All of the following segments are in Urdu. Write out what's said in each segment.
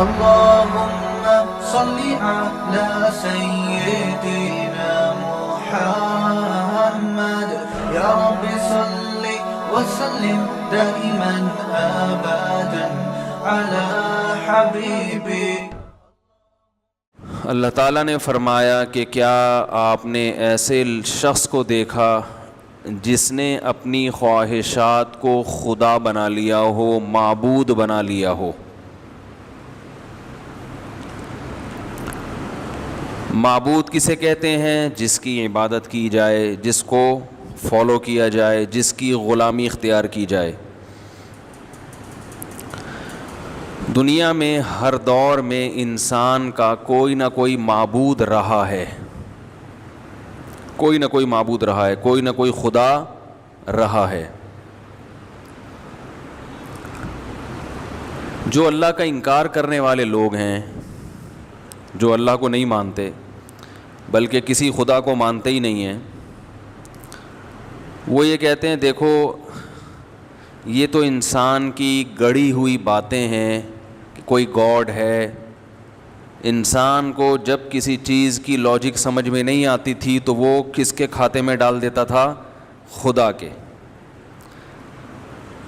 اللهم صل على سيدنا محمد يا رب صل وسلم دائما ابدا على حبيبي. اللہ تعالیٰ نے فرمایا کہ کیا آپ نے ایسے شخص کو دیکھا جس نے اپنی خواہشات کو خدا بنا لیا ہو، معبود بنا لیا ہو. معبود کسے کہتے ہیں؟ جس کی عبادت کی جائے، جس کو فالو کیا جائے، جس کی غلامی اختیار کی جائے. دنیا میں ہر دور میں انسان کا کوئی نہ کوئی معبود رہا ہے، کوئی نہ کوئی معبود رہا ہے، کوئی نہ کوئی خدا رہا ہے. جو اللہ کا انکار کرنے والے لوگ ہیں، جو اللہ کو نہیں مانتے بلکہ کسی خدا کو مانتے ہی نہیں ہیں، وہ یہ کہتے ہیں دیکھو یہ تو انسان کی گڑھی ہوئی باتیں ہیں کہ کوئی گاڈ ہے. انسان کو جب کسی چیز کی لاجک سمجھ میں نہیں آتی تھی تو وہ کس کے کھاتے میں ڈال دیتا تھا؟ خدا کے.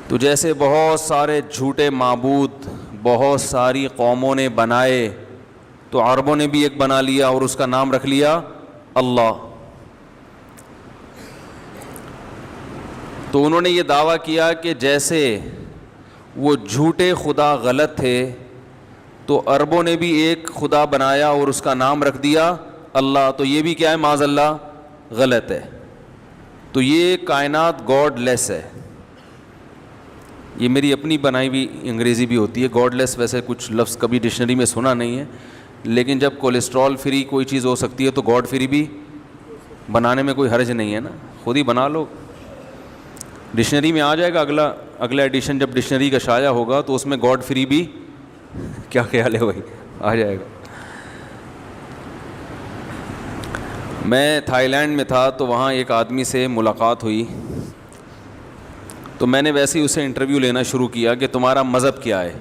تو جیسے بہت سارے جھوٹے معبود بہت ساری قوموں نے بنائے تو عربوں نے بھی ایک بنا لیا اور اس کا نام رکھ لیا اللہ. تو انہوں نے یہ دعویٰ کیا کہ جیسے وہ جھوٹے خدا غلط تھے تو عربوں نے بھی ایک خدا بنایا اور اس کا نام رکھ دیا اللہ، تو یہ بھی کیا ہے؟ معاذ اللہ غلط ہے. تو یہ کائنات گاڈ لیس ہے. یہ میری اپنی بنائی ہوئی انگریزی بھی ہوتی ہے. گاڈ لیس ویسے کچھ لفظ کبھی ڈکشنری میں سنا نہیں ہے، لیکن جب کولیسٹرول فری کوئی چیز ہو سکتی ہے تو گاڈ فری بھی بنانے میں کوئی حرج نہیں ہے نا، خود ہی بنا لو. ڈکشنری میں آ جائے گا اگلا ایڈیشن جب ڈکشنری کا شائع ہوگا تو اس میں گاڈ فری بھی کیا خیال ہے وہی آ جائے گا. میں تھائی لینڈ میں تھا تو وہاں ایک آدمی سے ملاقات ہوئی تو میں نے ویسے ہی اسے انٹرویو لینا شروع کیا کہ تمہارا مذہب کیا ہے.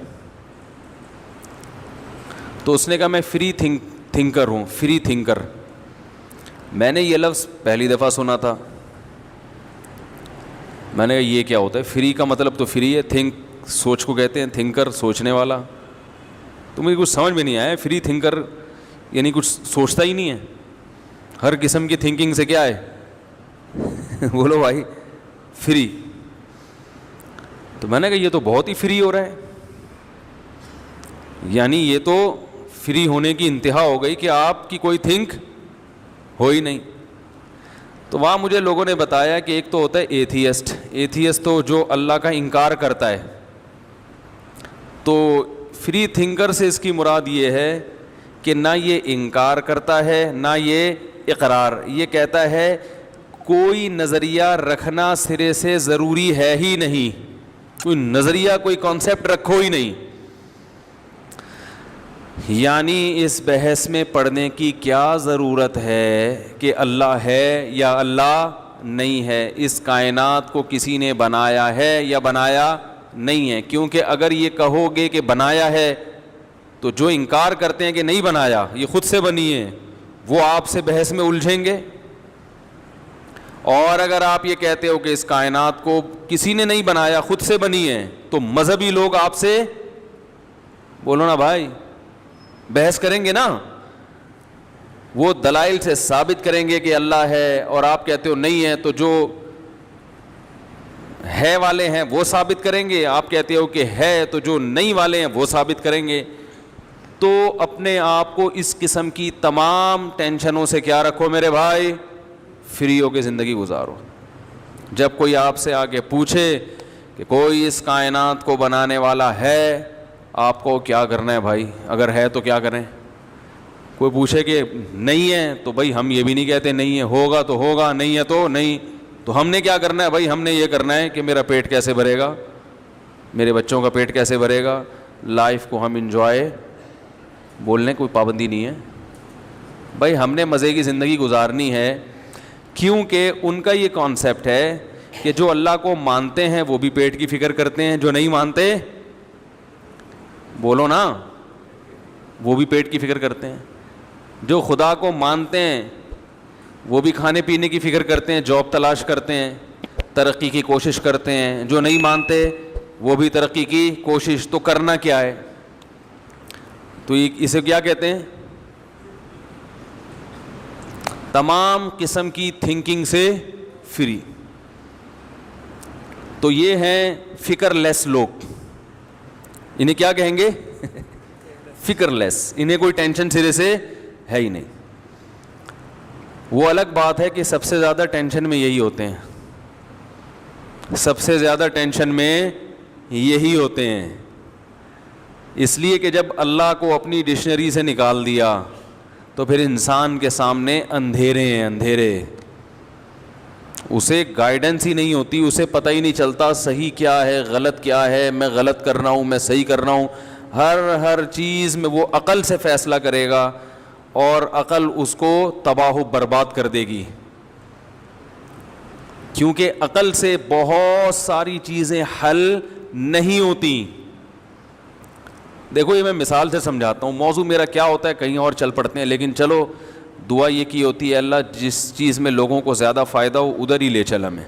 تو اس نے کہا میں فری تھنکر ہوں. فری تھنکر، میں نے یہ لفظ پہلی دفعہ سنا تھا. میں نے کہا یہ کیا ہوتا ہے؟ فری کا مطلب تو فری ہے، تھنک سوچ کو کہتے ہیں، تھنکر سوچنے والا. تو مجھے کچھ سمجھ میں نہیں آیا. فری تھنکر یعنی کچھ سوچتا ہی نہیں ہے، ہر قسم کی تھنکنگ سے کیا ہے بولو بھائی فری. تو میں نے کہا یہ تو بہت ہی فری ہو رہا ہے، یعنی یہ تو فری ہونے کی انتہا ہو گئی کہ آپ کی کوئی تھنک ہو ہی نہیں. تو وہاں مجھے لوگوں نے بتایا کہ ایک تو ہوتا ہے ایتھیسٹ. ایتھیسٹ تو جو اللہ کا انکار کرتا ہے. تو فری تھنکر سے اس کی مراد یہ ہے کہ نہ یہ انکار کرتا ہے نہ یہ اقرار. یہ کہتا ہے کوئی نظریہ رکھنا سرے سے ضروری ہے ہی نہیں، کوئی نظریہ کوئی کانسیپٹ رکھو ہی نہیں. یعنی اس بحث میں پڑھنے کی کیا ضرورت ہے کہ اللہ ہے یا اللہ نہیں ہے، اس کائنات کو کسی نے بنایا ہے یا بنایا نہیں ہے. کیونکہ اگر یہ کہو گے کہ بنایا ہے تو جو انکار کرتے ہیں کہ نہیں بنایا یہ خود سے بنی ہے وہ آپ سے بحث میں الجھیں گے. اور اگر آپ یہ کہتے ہو کہ اس کائنات کو کسی نے نہیں بنایا خود سے بنی ہے تو مذہبی لوگ آپ سے بولو نا بھائی بحث کریں گے نا. وہ دلائل سے ثابت کریں گے کہ اللہ ہے اور آپ کہتے ہو نہیں ہے، تو جو ہے والے ہیں وہ ثابت کریں گے. آپ کہتے ہو کہ ہے تو جو نہیں والے ہیں وہ ثابت کریں گے. تو اپنے آپ کو اس قسم کی تمام ٹینشنوں سے کیا رکھو میرے بھائی، فری ہو کے زندگی گزارو. جب کوئی آپ سے آگے پوچھے کہ کوئی اس کائنات کو بنانے والا ہے، آپ کو کیا کرنا ہے بھائی؟ اگر ہے تو کیا کریں؟ کوئی پوچھے کہ نہیں ہے تو بھائی ہم یہ بھی نہیں کہتے نہیں ہے، ہوگا تو ہوگا، نہیں ہے تو نہیں. تو ہم نے کیا کرنا ہے بھائی؟ ہم نے یہ کرنا ہے کہ میرا پیٹ کیسے بھرے گا، میرے بچوں کا پیٹ کیسے بھرے گا. لائف کو ہم انجوائے، بولنے کوئی پابندی نہیں ہے بھائی، ہم نے مزے کی زندگی گزارنی ہے. کیونکہ ان کا یہ کانسیپٹ ہے کہ جو اللہ کو مانتے ہیں وہ بھی پیٹ کی فکر کرتے ہیں، جو نہیں مانتے بولو نا وہ بھی پیٹ کی فکر کرتے ہیں. جو خدا کو مانتے ہیں وہ بھی کھانے پینے کی فکر کرتے ہیں, جاب تلاش کرتے ہیں, ترقی کی کوشش کرتے ہیں. جو نہیں مانتے وہ بھی ترقی کی کوشش. تو کرنا کیا ہے؟ تو اسے کیا کہتے ہیں؟ تمام قسم کی تھنکنگ سے فری. تو یہ ہیں فکر لیس لوگ. انہیں کیا کہیں گے؟ فکر لیس. انہیں کوئی ٹینشن سرے سے ہے ہی نہیں. وہ الگ بات ہے کہ سب سے زیادہ ٹینشن میں یہی ہوتے ہیں, سب سے زیادہ ٹینشن میں یہی ہوتے ہیں. اس لیے کہ جب اللہ کو اپنی ڈکشنری سے نکال دیا تو پھر انسان کے سامنے اندھیرے ہیں, اندھیرے. اسے گائیڈنس ہی نہیں ہوتی, اسے پتہ ہی نہیں چلتا صحیح کیا ہے غلط کیا ہے, میں غلط کر رہا ہوں میں صحیح کر رہا ہوں. ہر چیز میں وہ عقل سے فیصلہ کرے گا اور عقل اس کو تباہ و برباد کر دے گی, کیونکہ عقل سے بہت ساری چیزیں حل نہیں ہوتی. دیکھو یہ میں مثال سے سمجھاتا ہوں. موضوع میرا کیا ہوتا ہے کہیں اور چل پڑتے ہیں, لیکن چلو دعا یہ کی ہوتی ہے اللہ جس چیز میں لوگوں کو زیادہ فائدہ ہو ادھر ہی لے چل ہمیں.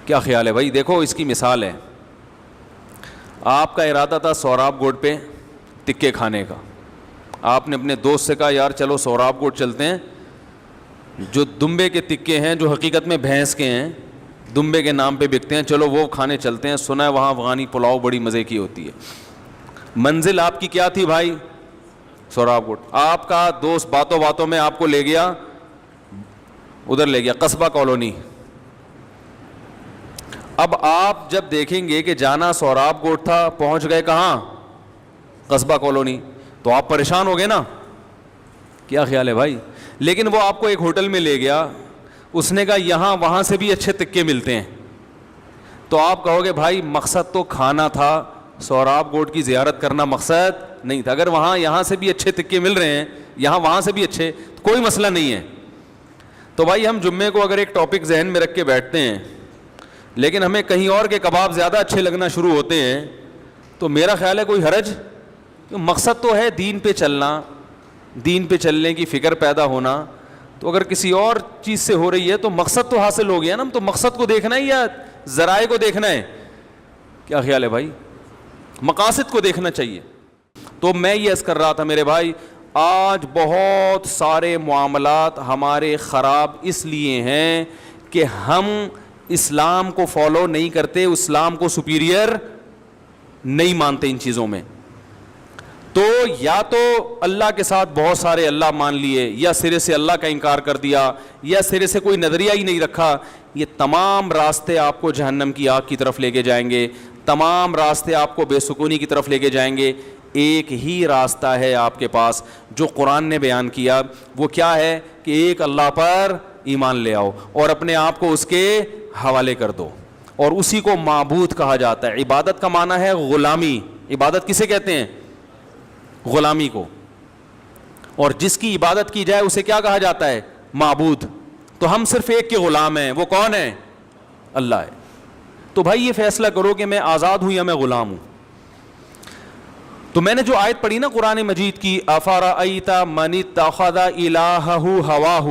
کیا خیال ہے بھائی؟ دیکھو اس کی مثال ہے, آپ کا ارادہ تھا سوراب گوڈ پہ ٹکے کھانے کا. آپ نے اپنے دوست سے کہا یار چلو سوراب گوڈ چلتے ہیں, جو دمبے کے تکے ہیں جو حقیقت میں بھینس کے ہیں, دمبے کے نام پہ بکتے ہیں, چلو وہ کھانے چلتے ہیں. سنا ہے وہاں افغانی پلاؤ بڑی مزے کی ہوتی ہے. منزل آپ کی کیا تھی بھائی؟ سوراب گوڈ. آپ کا دوست باتوں باتوں میں آپ کو لے گیا ادھر, لے گیا قصبہ کالونی. اب آپ جب دیکھیں گے کہ جانا سوراب گوڈ تھا, پہنچ گئے کہاں؟ قصبہ کالونی, تو آپ پریشان ہو گئے نا. کیا خیال ہے بھائی؟ لیکن وہ آپ کو ایک ہوٹل میں لے گیا, اس نے کہا یہاں وہاں سے بھی اچھے تکے ملتے ہیں. تو آپ کہو گے بھائی مقصد تو کھانا تھا, سوراب گوڈ کی زیارت کرنا مقصد نہیں تھا. اگر وہاں یہاں سے بھی اچھے تکے مل رہے ہیں, یہاں وہاں سے بھی اچھے, تو کوئی مسئلہ نہیں ہے. تو بھائی ہم جمعے کو اگر ایک ٹاپک ذہن میں رکھ کے بیٹھتے ہیں لیکن ہمیں کہیں اور کے کباب زیادہ اچھے لگنا شروع ہوتے ہیں, تو میرا خیال ہے کوئی حرج. مقصد تو ہے دین پہ چلنا, دین پہ چلنے کی فکر پیدا ہونا. تو اگر کسی اور چیز سے ہو رہی ہے تو مقصد تو حاصل ہو گیا نا. تو مقصد کو دیکھنا ہے یا ذرائع کو دیکھنا ہے؟ کیا خیال ہے بھائی؟ مقاصد کو دیکھنا چاہیے. تو میں یہ عرض کر رہا تھا میرے بھائی, آج بہت سارے معاملات ہمارے خراب اس لیے ہیں کہ ہم اسلام کو فالو نہیں کرتے, اسلام کو سپیریئر نہیں مانتے ان چیزوں میں. تو یا تو اللہ کے ساتھ بہت سارے اللہ مان لیے, یا سرے سے اللہ کا انکار کر دیا, یا سرے سے کوئی نظریہ ہی نہیں رکھا. یہ تمام راستے آپ کو جہنم کی آگ کی طرف لے کے جائیں گے, تمام راستے آپ کو بے سکونی کی طرف لے کے جائیں گے. ایک ہی راستہ ہے آپ کے پاس جو قرآن نے بیان کیا, وہ کیا ہے کہ ایک اللہ پر ایمان لے آؤ اور اپنے آپ کو اس کے حوالے کر دو, اور اسی کو معبود کہا جاتا ہے. عبادت کا معنی ہے غلامی. عبادت کسے کہتے ہیں؟ غلامی کو. اور جس کی عبادت کی جائے اسے کیا کہا جاتا ہے؟ معبود. تو ہم صرف ایک کے غلام ہیں, وہ کون ہے؟ اللہ ہے. تو بھائی یہ فیصلہ کرو کہ میں آزاد ہوں یا میں غلام ہوں. تو میں نے جو آیت پڑھی نا قرآن مجید کی, افرأیت من اتخذ الہہ ہواہ,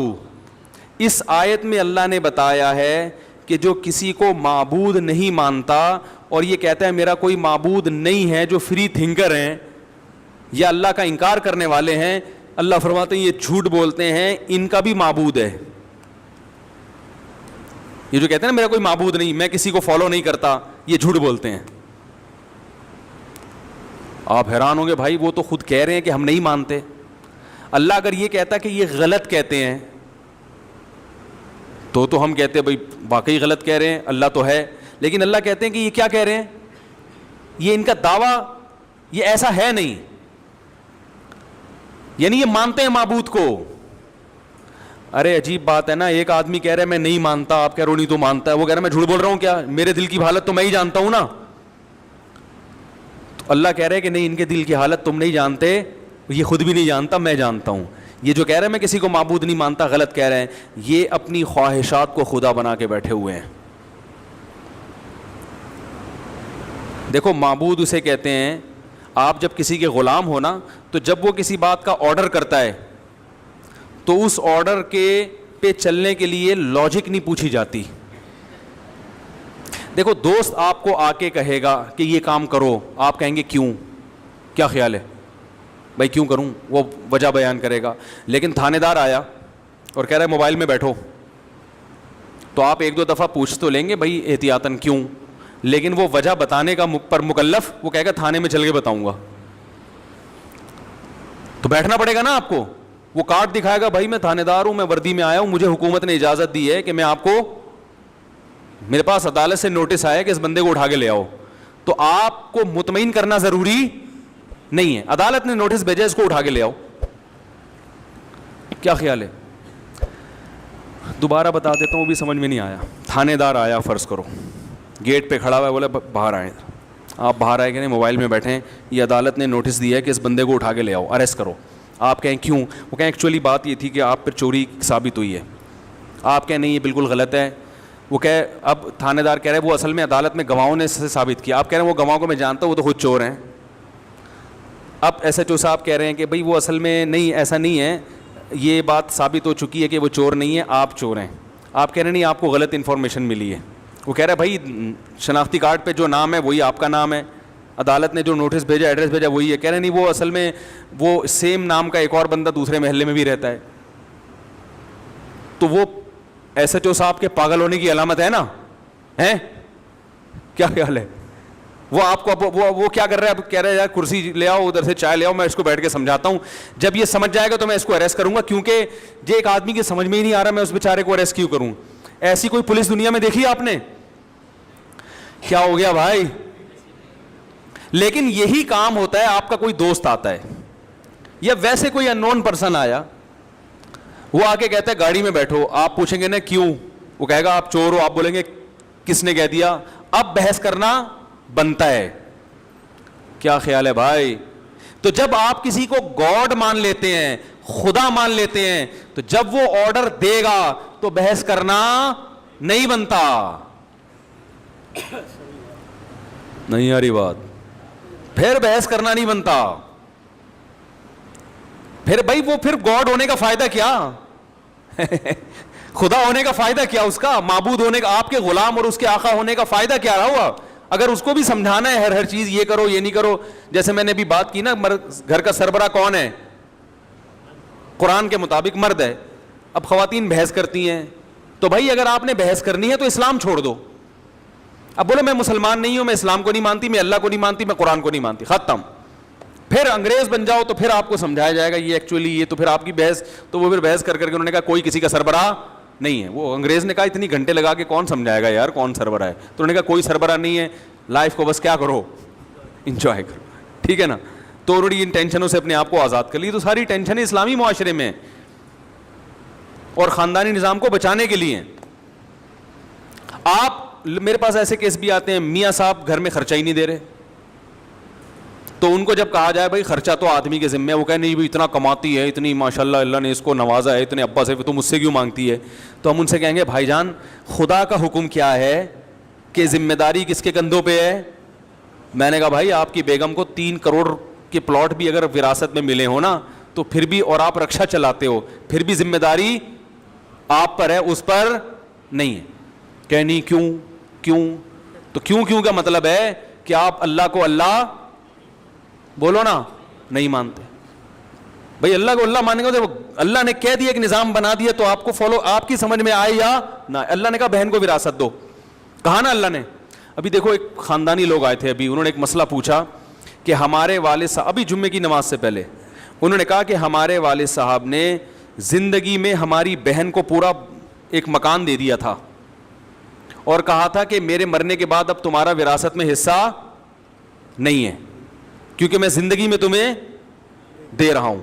اس آیت میں اللہ نے بتایا ہے کہ جو کسی کو معبود نہیں مانتا اور یہ کہتا ہے میرا کوئی معبود نہیں ہے, جو فری تھنکر ہیں یا اللہ کا انکار کرنے والے ہیں, اللہ فرماتے ہیں یہ جھوٹ بولتے ہیں, ان کا بھی معبود ہے. یہ جو کہتے ہیں نا میرا کوئی معبود نہیں, میں کسی کو فالو نہیں کرتا, یہ جھوٹ بولتے ہیں. آپ حیران ہوں گے بھائی وہ تو خود کہہ رہے ہیں کہ ہم نہیں مانتے. اللہ اگر یہ کہتا کہ یہ غلط کہتے ہیں تو ہم کہتے ہیں بھائی واقعی غلط کہہ رہے ہیں, اللہ تو ہے. لیکن اللہ کہتے ہیں کہ یہ کیا کہہ رہے ہیں, یہ ان کا دعویٰ یہ ایسا ہے نہیں, یعنی یہ مانتے ہیں معبود کو. ارے عجیب بات ہے نا, ایک آدمی کہہ رہا ہے میں نہیں مانتا, آپ کہہ رہے ہو نہیں تو مانتا ہے, وہ کہہ رہا ہے میں جھوٹ بول رہا ہوں کیا, میرے دل کی حالت تو میں ہی جانتا ہوں نا. تو اللہ کہہ رہے ہیں کہ نہیں ان کے دل کی حالت تم نہیں جانتے, یہ خود بھی نہیں جانتا, میں جانتا ہوں. یہ جو کہہ رہے ہیں میں کسی کو معبود نہیں مانتا, غلط کہہ رہے ہیں. یہ اپنی خواہشات کو خدا بنا کے بیٹھے ہوئے ہیں. دیکھو معبود اسے کہتے ہیں, آپ جب کسی کے غلام ہو نا, تو جب وہ کسی بات کا آرڈر کرتا ہے تو اس آرڈر کے پہ چلنے کے لیے لاجک نہیں پوچھی جاتی. دیکھو دوست آپ کو آ کے کہے گا کہ یہ کام کرو, آپ کہیں گے کیوں, کیا خیال ہے بھائی کیوں کروں, وہ وجہ بیان کرے گا. لیکن تھانے دار آیا اور کہہ رہا ہے موبائل میں بیٹھو, تو آپ ایک دو دفعہ پوچھ تو لیں گے بھائی احتیاطاً کیوں, لیکن وہ وجہ بتانے کا پر مکلف وہ کہے گا تھانے میں چل کے بتاؤں گا. تو بیٹھنا پڑے گا نا آپ کو. وہ کارڈ دکھائے گا بھائی میں تھانے دار ہوں, میں وردی میں آیا ہوں, مجھے حکومت نے اجازت دی ہے کہ میں آپ کو, میرے پاس عدالت سے نوٹس آیا کہ اس بندے کو اٹھا کے لے آؤ. تو آپ کو مطمئن کرنا ضروری نہیں ہے, عدالت نے نوٹس بھیجا اس کو اٹھا کے لے آؤ. کیا خیال ہے؟ دوبارہ بتا دیتا ہوں, بھی سمجھ میں نہیں آیا. تھانے دار آیا, فرض کرو گیٹ پہ کھڑا ہوا ہے, بولے باہر آئیں. آپ باہر آئے کہ نہیں, موبائل میں بیٹھیں, یہ عدالت نے نوٹس دیا ہے کہ اس بندے کو اٹھا کے لے آؤ, اریسٹ کرو. آپ کہیں کیوں, وہ کہیں ایکچولی بات یہ تھی کہ آپ پر چوری ثابت ہوئی ہے. آپ کہیں نہیں یہ بالکل غلط ہے. وہ کہے, اب تھانے دار کہہ رہے وہ اصل میں عدالت میں گواہوں نے سے ثابت کیا. آپ کہہ رہے ہیں وہ گواہوں کو میں جانتا ہوں, وہ تو خود چور ہیں. اب ایس ایچ او صاحب کہہ رہے ہیں کہ بھائی وہ اصل میں نہیں, ایسا نہیں ہے, یہ بات ثابت ہو چکی ہے کہ وہ چور نہیں ہے, آپ چور ہیں. آپ کہہ رہے ہیں نہیں آپ کو غلط انفارمیشن ملی ہے. وہ کہہ رہا ہے بھائی شناختی کارڈ پہ جو نام ہے وہی آپ کا نام ہے, عدالت نے جو نوٹس بھیجا ایڈریس بھیجا وہی ہے. کہہ رہے ہیں نہیں وہ اصل میں وہ سیم نام کا ایک اور بندہ دوسرے محلے میں بھی رہتا ہے. تو وہ ایس ایچ او صاحب کے پاگل ہونے کی علامت ہے نا, ہیں کیا خیال ہے؟ وہ آپ کو وہ کیا کر رہا ہے, اب کہہ رہا ہے یار کرسی لے آؤ, ادھر سے چائے لے آؤ, میں اس کو بیٹھ کے سمجھاتا ہوں. جب یہ سمجھ جائے گا تو میں اس کو اریسٹ کروں گا, کیونکہ یہ ایک آدمی کی سمجھ میں ہی نہیں آ رہا میں اس بیچارے کو اریسٹ کیوں کروں. ایسی کوئی پولیس دنیا میں دیکھی آپ نے؟ کیا ہو گیا بھائی؟ لیکن یہی کام ہوتا ہے, آپ کا کوئی دوست آتا ہے یا ویسے کوئی ان نون پرسن آیا, وہ آ کے کہتا ہے گاڑی میں بیٹھو, آپ پوچھیں گے نا کیوں, وہ کہے گا آپ چور ہو, آپ بولیں گے کس نے کہہ دیا. اب بحث کرنا بنتا ہے. کیا خیال ہے بھائی؟ تو جب آپ کسی کو گاڈ مان لیتے ہیں, خدا مان لیتے ہیں, تو جب وہ آرڈر دے گا تو بحث کرنا نہیں بنتا. نہیں آ رہی بات؟ پھر بحث کرنا نہیں بنتا. پھر بھائی وہ پھر گاڈ ہونے کا فائدہ کیا؟ خدا ہونے کا فائدہ کیا اس کا؟ معبود ہونے کا, آپ کے غلام اور اس کے آقا ہونے کا فائدہ کیا رہا ہوا؟ اگر اس کو بھی سمجھانا ہے ہر چیز یہ کرو یہ نہیں کرو. جیسے میں نے بھی بات کی نا, گھر کا سربراہ کون ہے؟ قرآن کے مطابق مرد ہے. اب خواتین بحث کرتی ہیں, تو بھائی اگر آپ نے بحث کرنی ہے تو اسلام چھوڑ دو. اب بولو میں مسلمان نہیں ہوں, میں اسلام کو نہیں مانتی, میں اللہ کو نہیں مانتی, میں قرآن کو نہیں مانتی, ختم. پھر انگریز بن جاؤ تو پھر آپ کو سمجھایا جائے گا یہ ایکچولی یہ, تو پھر آپ کی بحث, تو وہ پھر بحث کر کے انہوں نے کہا کوئی کسی کا سربراہ نہیں ہے. وہ انگریز نے کہا اتنی گھنٹے لگا کے کون سمجھائے گا یار کون سربراہ ہے, تو انہوں نے کہا کوئی سربراہ نہیں ہے, لائف کو بس کیا کرو, انجوائے کرو. ٹھیک ہے نا؟ تو انہوں نے ان ٹینشنوں سے اپنے آپ کو آزاد کر لی. تو ساری ٹینشنیں اسلامی معاشرے میں اور خاندانی نظام کو بچانے کے لیے. آپ میرے پاس ایسے کیس بھی آتے ہیں, میاں صاحب گھر میں خرچہ ہی نہیں دے رہے, تو ان کو جب کہا جائے بھائی خرچہ تو آدمی کے ذمہ ہے, وہ کہے نہیں بھائی اتنا کماتی ہے, اتنی ماشاءاللہ اللہ نے اس کو نوازا ہے, اتنے ابا سے, تو مجھ سے کیوں مانگتی ہے؟ تو ہم ان سے کہیں گے بھائی جان خدا کا حکم کیا ہے کہ ذمہ داری کس کے کندھوں پہ ہے؟ میں نے کہا بھائی آپ کی بیگم کو 3 کروڑ کے پلاٹ بھی اگر وراثت میں ملے ہو نا, تو پھر بھی, اور آپ رکشا چلاتے ہو, پھر بھی ذمہ داری آپ پر ہے, اس پر نہیں ہے. کہ نہیں کیوں؟ تو کیوں کا مطلب ہے کہ آپ اللہ کو اللہ بولو نا نہیں مانتے. بھائی اللہ کو اللہ مانیں گے تو اللہ نے کہہ دیا ایک نظام بنا دیا, تو آپ کو فالو, آپ کی سمجھ میں آئے یا نہ. اللہ نے کہا بہن کو وراثت دو, کہا نا اللہ نے. ابھی دیکھو ایک خاندانی لوگ آئے تھے, ابھی انہوں نے ایک مسئلہ پوچھا کہ ہمارے والد صاحب, ابھی جمعے کی نماز سے پہلے انہوں نے کہا کہ ہمارے والد صاحب نے زندگی میں ہماری بہن کو پورا ایک مکان دے دیا تھا, اور کہا تھا کہ میرے مرنے کے بعد اب تمہارا وراثت میں حصہ نہیں ہے, کیونکہ میں زندگی میں تمہیں دے رہا ہوں.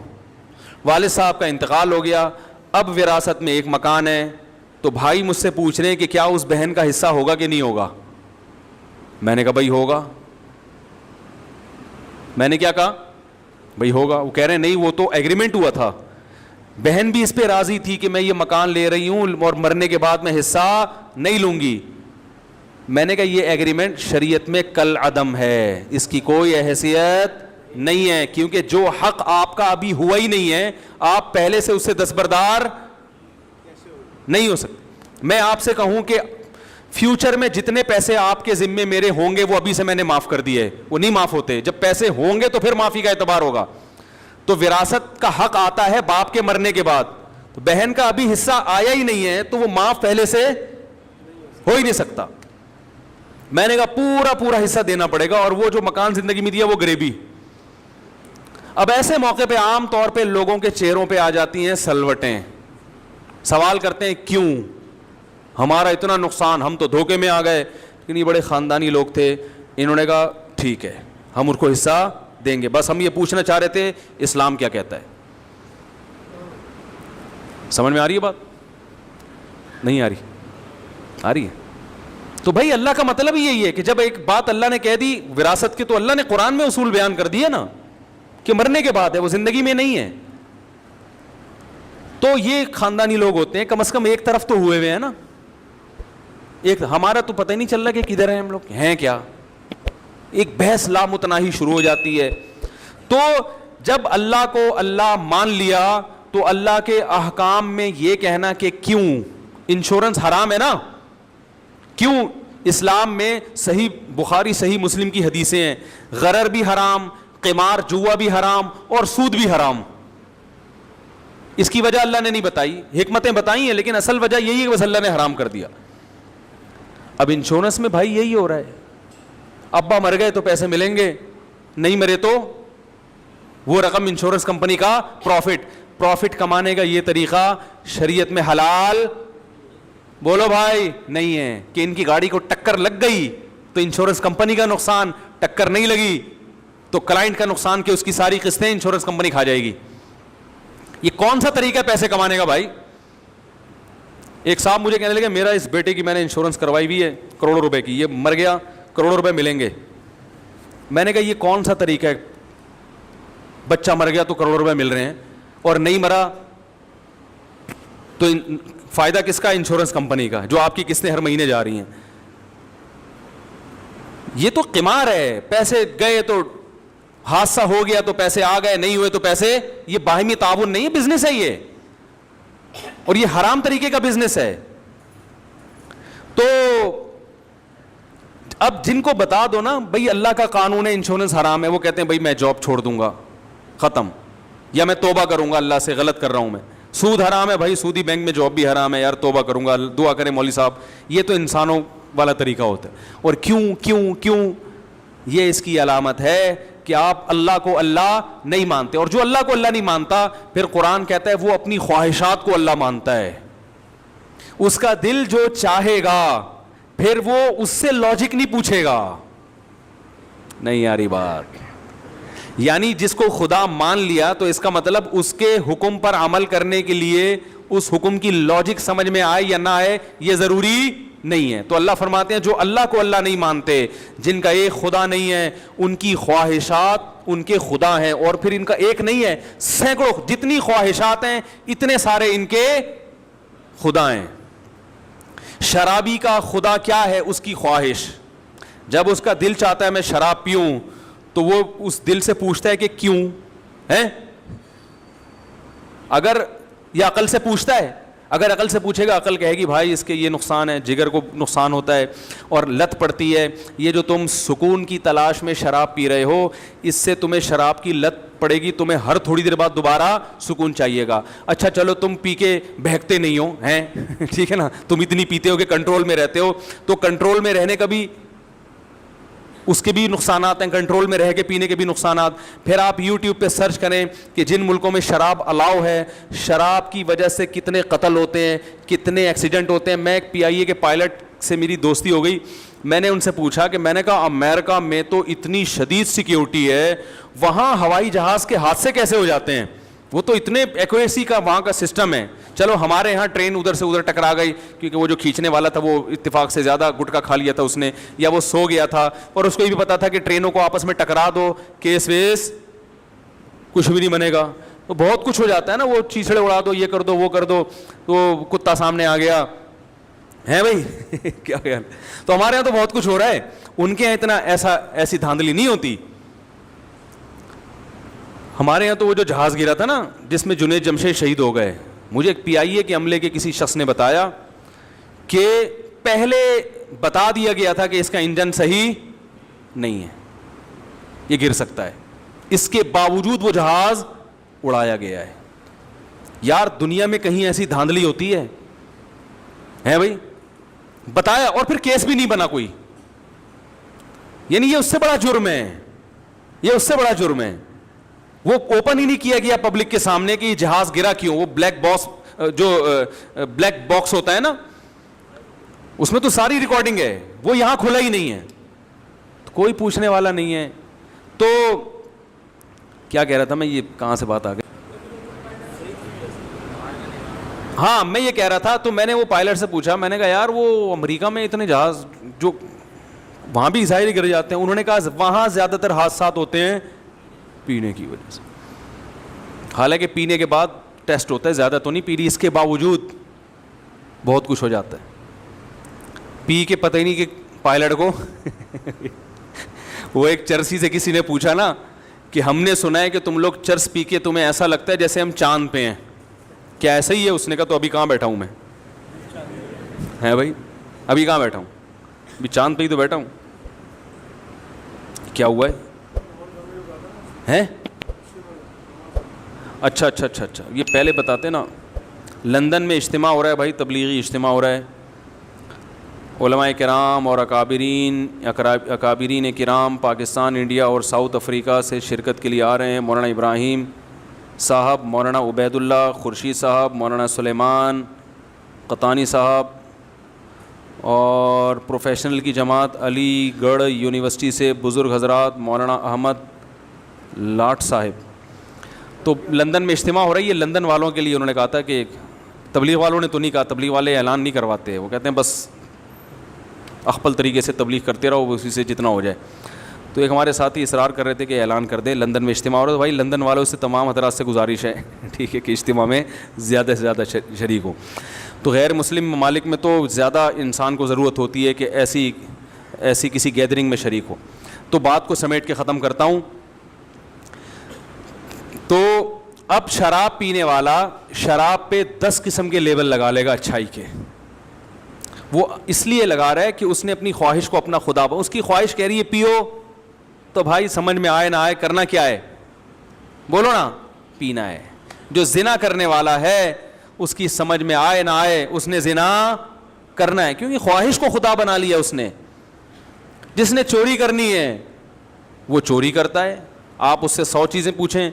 والد صاحب کا انتقال ہو گیا, اب وراثت میں ایک مکان ہے, تو بھائی مجھ سے پوچھ رہے ہیں کہ کیا اس بہن کا حصہ ہوگا کہ نہیں ہوگا. میں نے کہا بھائی ہوگا. میں نے کیا کہا؟ بھائی ہوگا. وہ کہہ رہے ہیں نہیں وہ تو ایگریمنٹ ہوا تھا, بہن بھی اس پہ راضی تھی کہ میں یہ مکان لے رہی ہوں اور مرنے کے بعد میں حصہ نہیں لوں گی. میں نے کہا یہ ایگریمنٹ شریعت میں کل عدم ہے, اس کی کوئی حیثیت نہیں ہے, کیونکہ جو حق آپ کا ابھی ہوا ہی نہیں ہے, آپ پہلے سے اس سے دستبردار نہیں ہو سکتے. میں آپ سے کہوں کہ فیوچر میں جتنے پیسے آپ کے ذمے میرے ہوں گے وہ ابھی سے میں نے معاف کر دیے, وہ نہیں معاف ہوتے. جب پیسے ہوں گے تو پھر معافی کا اعتبار ہوگا. تو وراثت کا حق آتا ہے باپ کے مرنے کے بعد, تو بہن کا ابھی حصہ آیا ہی نہیں ہے تو وہ معاف پہلے سے ہو ہی نہیں سکتا. میں نے کہا پورا پورا حصہ دینا پڑے گا, اور وہ جو مکان زندگی میں دیا وہ غریبی. اب ایسے موقع پہ عام طور پہ لوگوں کے چہروں پہ آ جاتی ہیں سلوٹیں, سوال کرتے ہیں کیوں ہمارا اتنا نقصان, ہم تو دھوکے میں آ گئے. لیکن یہ بڑے خاندانی لوگ تھے, انہوں نے کہا ٹھیک ہے ہم ان کو حصہ دیں گے, بس ہم یہ پوچھنا چاہ رہے تھے اسلام کیا کہتا ہے. سمجھ میں آ رہی ہے بات؟ نہیں آ رہی؟ آ رہی ہے. تو بھائی اللہ کا مطلب ہی یہی ہے کہ جب ایک بات اللہ نے کہہ دی وراثت کی, تو اللہ نے قرآن میں اصول بیان کر دیا نا کہ مرنے کے بعد ہے, وہ زندگی میں نہیں ہے. تو یہ خاندانی لوگ ہوتے ہیں, کم از کم ایک طرف تو ہوئے ہوئے ہیں نا. ایک ہمارا تو پتہ ہی نہیں چل رہا کہ کدھر ہیں ہم لوگ, ہیں کیا. ایک بحث لامتناہی شروع ہو جاتی ہے. تو جب اللہ کو اللہ مان لیا تو اللہ کے احکام میں یہ کہنا کہ کیوں انشورنس حرام ہے نا, کیوں اسلام میں صحیح بخاری صحیح مسلم کی حدیثیں ہیں, غرر بھی حرام, قمار جوا بھی حرام, اور سود بھی حرام. اس کی وجہ اللہ نے نہیں بتائی, حکمتیں بتائی ہیں, لیکن اصل وجہ یہی ہے کہ بس اللہ نے حرام کر دیا. اب انشورنس میں بھائی یہی ہو رہا ہے, ابا مر گئے تو پیسے ملیں گے, نہیں مرے تو وہ رقم انشورنس کمپنی کا پروفٹ کمانے کا یہ طریقہ شریعت میں حلال بولو بھائی نہیں ہے. کہ ان کی گاڑی کو ٹکر لگ گئی تو انشورنس کمپنی کا نقصان, ٹکر نہیں لگی تو کلائنٹ کا نقصان, کہ اس کی ساری قسطیں انشورنس کمپنی کھا جائے گی. یہ کون سا طریقہ ہے پیسے کمانے کا بھائی؟ ایک صاحب مجھے کہنے لگے میرا اس بیٹے کی میں نے انشورنس کروائی ہوئی ہے کروڑوں روپے کی, یہ مر گیا کروڑوں روپے ملیں گے. میں نے کہا یہ کون سا طریقہ ہے, بچہ مر گیا تو کروڑوں روپے مل رہے ہیں, اور نہیں مرا تو فائدہ کس کا؟ انشورنس کمپنی کا, جو آپ کی قسطیں ہر مہینے جا رہی ہیں. یہ تو قمار ہے. پیسے گئے تو حادثہ ہو گیا تو پیسے آ گئے, نہیں ہوئے تو پیسے, یہ باہمی تعاون نہیں ہے, بزنس ہے یہ, اور یہ حرام طریقے کا بزنس ہے. تو اب جن کو بتا دو نا بھئی اللہ کا قانون ہے انشورنس حرام ہے, وہ کہتے ہیں بھئی میں جاب چھوڑ دوں گا, ختم, یا میں توبہ کروں گا اللہ سے, غلط کر رہا ہوں میں. سود حرام ہے بھائی, سودی بینک میں جاب بھی حرام ہے, یار توبہ کروں گا, دعا کریں مولوی صاحب. یہ تو انسانوں والا طریقہ ہوتا ہے. اور کیوں کیوں کیوں؟ یہ اس کی علامت ہے کہ آپ اللہ کو اللہ نہیں مانتے. اور جو اللہ کو اللہ نہیں مانتا, پھر قرآن کہتا ہے وہ اپنی خواہشات کو اللہ مانتا ہے. اس کا دل جو چاہے گا پھر وہ اس سے لاجک نہیں پوچھے گا. نہیں یاری بات. یعنی جس کو خدا مان لیا تو اس کا مطلب اس کے حکم پر عمل کرنے کے لیے اس حکم کی لاجک سمجھ میں آئے یا نہ آئے یہ ضروری نہیں ہے. تو اللہ فرماتے ہیں جو اللہ کو اللہ نہیں مانتے, جن کا ایک خدا نہیں ہے, ان کی خواہشات ان کے خدا ہیں, اور پھر ان کا ایک نہیں ہے, سینکڑوں, جتنی خواہشات ہیں اتنے سارے ان کے خدا ہیں. شرابی کا خدا کیا ہے؟ اس کی خواہش. جب اس کا دل چاہتا ہے میں شراب پیوں تو وہ اس دل سے پوچھتا ہے کہ کیوں ہے. اگر یہ عقل سے پوچھتا ہے, اگر عقل سے پوچھے گا عقل کہے گی بھائی اس کے یہ نقصان ہے, جگر کو نقصان ہوتا ہے اور لت پڑتی ہے. یہ جو تم سکون کی تلاش میں شراب پی رہے ہو, اس سے تمہیں شراب کی لت پڑے گی, تمہیں ہر تھوڑی دیر بعد دوبارہ سکون چاہیے گا. اچھا چلو تم پی کے بہکتے نہیں ہو ہیں ٹھیک ہے نا, تم اتنی پیتے ہو کہ کنٹرول میں رہتے ہو, تو کنٹرول میں رہنے کا بھی اس کے بھی نقصانات ہیں, کنٹرول میں رہ کے پینے کے بھی نقصانات. پھر آپ یوٹیوب پہ سرچ کریں کہ جن ملکوں میں شراب الاؤ ہے, شراب کی وجہ سے کتنے قتل ہوتے ہیں, کتنے ایکسیڈنٹ ہوتے ہیں. میں ایک PIA کے پائلٹ سے میری دوستی ہو گئی, میں نے ان سے پوچھا کہ میں نے کہا امریکہ میں تو اتنی شدید سیکیورٹی ہے, وہاں ہوائی جہاز کے حادثے کیسے ہو جاتے ہیں؟ وہ تو اتنے ایکوریسی کا وہاں کا سسٹم ہے. چلو ہمارے یہاں ٹرین ادھر سے ادھر ٹکرا گئی کیونکہ وہ جو کھینچنے والا تھا وہ اتفاق سے زیادہ گٹکا کھا لیا تھا اس نے, یا وہ سو گیا تھا, اور اس کو یہ بھی پتا تھا کہ ٹرینوں کو آپس میں ٹکرا دو کیس ویس کچھ بھی نہیں بنے گا. تو بہت کچھ ہو جاتا ہے نا, وہ چیچڑے اڑا دو, یہ کر دو, وہ کر دو, تو کتا سامنے آ گیا ہے بھائی کیا خیال. تو ہمارے یہاں تو بہت کچھ ہو رہا ہے, ان کے یہاں اتنا ایسی دھاندلی نہیں ہوتی. ہمارے یہاں تو وہ جو جہاز گرا تھا نا جس میں جنید جمشید شہید ہو گئے, مجھے ایک PIA کے عملے کے کسی شخص نے بتایا کہ پہلے بتا دیا گیا تھا کہ اس کا انجن صحیح نہیں ہے, یہ گر سکتا ہے, اس کے باوجود وہ جہاز اڑایا گیا ہے. یار دنیا میں کہیں ایسی دھاندلی ہوتی ہے بھائی؟ بتایا اور پھر کیس بھی نہیں بنا کوئی. یعنی یہ اس سے بڑا جرم ہے, یہ اس سے بڑا جرم ہے. وہ اوپن ہی نہیں کیا گیا پبلک کے سامنے کہ یہ جہاز گرا کیوں. وہ بلیک باکس ہوتا ہے نا, اس میں تو ساری ریکارڈنگ ہے, وہ یہاں کھلا ہی نہیں ہے, کوئی پوچھنے والا نہیں ہے. تو کیا کہہ رہا تھا میں, یہ کہاں سے بات آ گئی؟ ہاں میں یہ کہہ رہا تھا, تو میں نے وہ پائلٹ سے پوچھا, میں نے کہا یار وہ امریکہ میں اتنے جہاز جو وہاں بھی ظاہر گر جاتے ہیں, انہوں نے کہا وہاں زیادہ تر حادثات ہوتے ہیں پینے کی وجہ سے. حالانکہ پینے کے بعد ٹیسٹ ہوتا ہے, زیادہ تو نہیں پی رہی, اس کے باوجود بہت کچھ ہو جاتا ہے. پی کے پتہ ہی نہیں کہ پائلٹ کو وہ ایک چرسی سے کسی نے پوچھا نا کہ ہم نے سنا ہے کہ تم لوگ چرس پی کے تمہیں ایسا لگتا ہے جیسے ہم چاند پہ ہیں, کیا ایسا ہی ہے؟ اس نے کہا تو ابھی کہاں بیٹھا ہوں میں, ہے بھائی ابھی کہاں بیٹھا ہوں, ابھی چاند پہ ہی تو بیٹھا ہوں. کیا ہوا ہے؟ اچھا, یہ پہلے بتاتے نا. لندن میں اجتماع ہو رہا ہے بھائی, تبلیغی اجتماع ہو رہا ہے. علماء کرام اور اکابرین کرام پاکستان, انڈیا اور ساؤتھ افریقہ سے شرکت کے لیے آ رہے ہیں. مولانا ابراہیم صاحب, مولانا عبید اللہ خورشید صاحب, مولانا سلیمان قطانی صاحب اور پروفیشنل کی جماعت علی گڑھ یونیورسٹی سے بزرگ حضرات, مولانا احمد لاٹ صاحب. تو لندن میں اجتماع ہو رہی ہے. یہ لندن والوں کے لیے انہوں نے کہا تھا کہ تبلیغ والوں نے تو نہیں کہا, تبلیغ والے اعلان نہیں کرواتے, وہ کہتے ہیں بس اخپل طریقے سے تبلیغ کرتے رہو, اسی سے جتنا ہو جائے. تو ایک ہمارے ساتھی اصرار کر رہے تھے کہ اعلان کر دیں لندن میں اجتماع ہو رہا ہے. تو بھائی لندن والوں سے تمام حضرات سے گزارش ہے ٹھیک ہے کہ اجتماع میں زیادہ سے زیادہ شریک ہو. تو غیر مسلم ممالک میں تو زیادہ انسان کو ضرورت ہوتی ہے کہ ایسی کسی گیدرنگ میں شریک ہو. تو بات کو سمیٹ کے ختم کرتا ہوں. تو اب شراب پینے والا شراب پہ 10 قسم کے لیبل لگا لے گا اچھائی کے. وہ اس لیے لگا رہا ہے کہ اس نے اپنی خواہش کو اپنا خدا اس کی خواہش کہہ رہی ہے پیو, تو بھائی سمجھ میں آئے نہ آئے کرنا کیا ہے, بولو نا, پینا ہے. جو زنا کرنے والا ہے اس کی سمجھ میں آئے نہ آئے اس نے زنا کرنا ہے, کیونکہ خواہش کو خدا بنا لیا اس نے. جس نے چوری کرنی ہے وہ چوری کرتا ہے. آپ اس سے 100 چیزیں پوچھیں,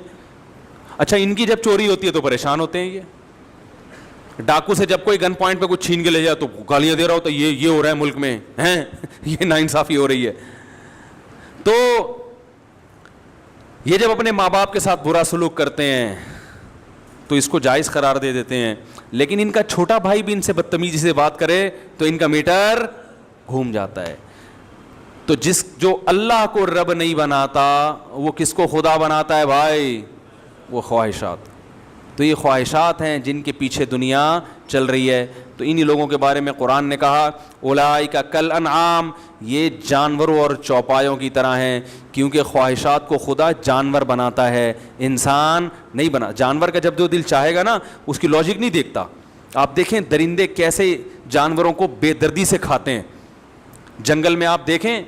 اچھا ان کی جب چوری ہوتی ہے تو پریشان ہوتے ہیں. یہ ڈاکو سے جب کوئی گن پوائنٹ پہ کچھ چھین کے لے جائے تو گالیاں دے رہا ہوتا ہے, یہ ہو رہا ہے ملک میں ہیں یہ ناانصافی ہو رہی ہے. تو یہ جب اپنے ماں باپ کے ساتھ برا سلوک کرتے ہیں تو اس کو جائز قرار دے دیتے ہیں. لیکن ان کا چھوٹا بھائی بھی ان سے بدتمیزی سے بات کرے تو ان کا میٹر گھوم جاتا ہے. تو جو اللہ کو رب نہیں بناتا وہ کس کو خدا بناتا ہے بھائی؟ وہ خواہشات. تو یہ خواہشات ہیں جن کے پیچھے دنیا چل رہی ہے. تو انہی لوگوں کے بارے میں قرآن نے کہا اولئک کالانعام, یہ جانوروں اور چوپایوں کی طرح ہیں, کیونکہ خواہشات کو خدا جانور بناتا ہے, انسان نہیں بنا. جانور کا جب جو دل چاہے گا نا اس کی لاجک نہیں دیکھتا. آپ دیکھیں درندے کیسے جانوروں کو بے دردی سے کھاتے ہیں. جنگل میں آپ دیکھیں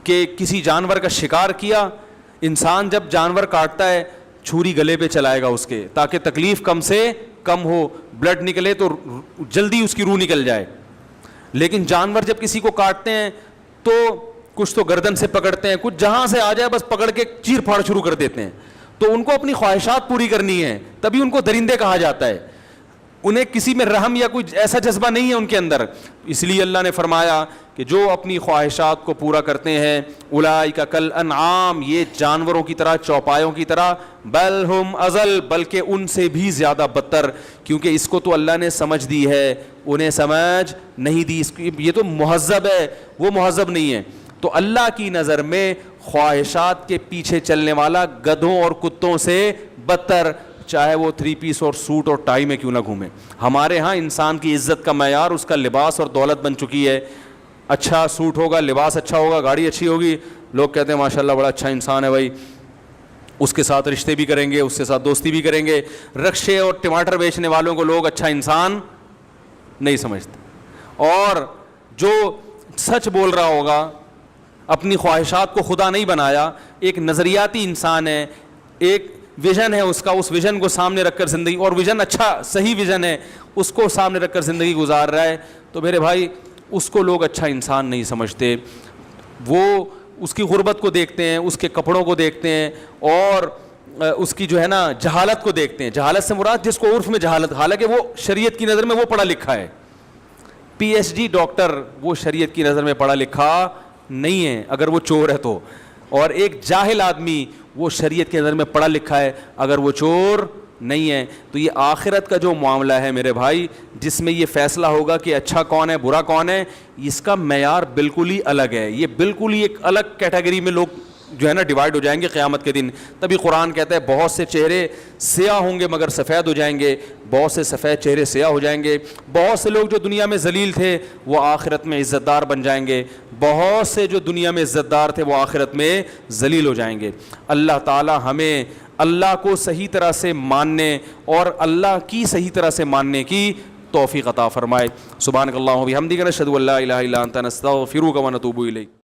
کہ کسی جانور کا شکار کیا, انسان جب جانور کاٹتا ہے چھری گلے پہ چلائے گا اس کے, تاکہ تکلیف کم سے کم ہو, بلڈ نکلے تو جلدی اس کی روح نکل جائے. لیکن جانور جب کسی کو کاٹتے ہیں تو کچھ تو گردن سے پکڑتے ہیں, کچھ جہاں سے آ جائے بس پکڑ کے چیر پھاڑ شروع کر دیتے ہیں. تو ان کو اپنی خواہشات پوری کرنی ہے, تبھی ان کو درندے کہا جاتا ہے. انہیں کسی میں رحم یا کوئی ایسا جذبہ نہیں ہے ان کے اندر. اس لیے اللہ نے فرمایا کہ جو اپنی خواہشات کو پورا کرتے ہیں اولئک کالانعام, یہ جانوروں کی طرح چوپایوں کی طرح, بل ہم اضل, بلکہ ان سے بھی زیادہ بدتر, کیونکہ اس کو تو اللہ نے سمجھ دی ہے, انہیں سمجھ نہیں دی. یہ تو مہذب ہے, وہ مہذب نہیں ہے. تو اللہ کی نظر میں خواہشات کے پیچھے چلنے والا گدھوں اور کتوں سے بدتر, چاہے وہ 3 پیس اور سوٹ اور ٹائی میں کیوں نہ گھومے. ہمارے ہاں انسان کی عزت کا معیار اس کا لباس اور دولت بن چکی ہے. اچھا سوٹ ہوگا, لباس اچھا ہوگا, گاڑی اچھی ہوگی, لوگ کہتے ہیں ماشاءاللہ بڑا اچھا انسان ہے بھائی. اس کے ساتھ رشتے بھی کریں گے, اس کے ساتھ دوستی بھی کریں گے. رکشے اور ٹماٹر بیچنے والوں کو لوگ اچھا انسان نہیں سمجھتے, اور جو سچ بول رہا ہوگا, اپنی خواہشات کو خدا نہیں بنایا, ایک نظریاتی انسان ہے, ایک ویژن ہے اس کا, اس ویژن کو سامنے رکھ کر زندگی, اور ویژن اچھا صحیح ویژن ہے, اس کو سامنے رکھ کر زندگی گزار رہا ہے, تو میرے بھائی اس کو لوگ اچھا انسان نہیں سمجھتے. وہ اس کی غربت کو دیکھتے ہیں, اس کے کپڑوں کو دیکھتے ہیں, اور اس کی جو ہے نا جہالت کو دیکھتے ہیں. جہالت سے مراد جس کو عرف میں جہالت, حالانکہ وہ شریعت کی نظر میں وہ پڑھا لکھا ہے. پی ایچ ڈی ڈاکٹر وہ شریعت کی نظر میں پڑھا لکھا نہیں ہے اگر وہ چور ہے تو, اور ایک جاہل آدمی وہ شریعت کی نظر میں پڑھا لکھا ہے اگر وہ چور نہیں ہے. تو یہ آخرت کا جو معاملہ ہے میرے بھائی, جس میں یہ فیصلہ ہوگا کہ اچھا کون ہے برا کون ہے, اس کا معیار بالکل ہی الگ ہے. یہ بالکل ہی ایک الگ کیٹیگری میں لوگ جو ہے نا ڈیوائڈ ہو جائیں گے قیامت کے دن. تبھی قرآن کہتا ہے بہت سے چہرے سیاہ ہوں گے مگر سفید ہو جائیں گے, بہت سے سفید چہرے سیاہ ہو جائیں گے. بہت سے لوگ جو دنیا میں ذلیل تھے وہ آخرت میں عزت دار بن جائیں گے, بہت سے جو دنیا میں عزت دار تھے وہ آخرت میں ذلیل ہو جائیں گے. اللہ تعالی ہمیں اللہ کو صحیح طرح سے ماننے اور اللہ کی صحیح طرح سے ماننے کی توفیق عطا فرمائے. سبحانک اللہم و بحمدک نشہد ان لا الہ الا انت نستغفرک و نتوب الیک.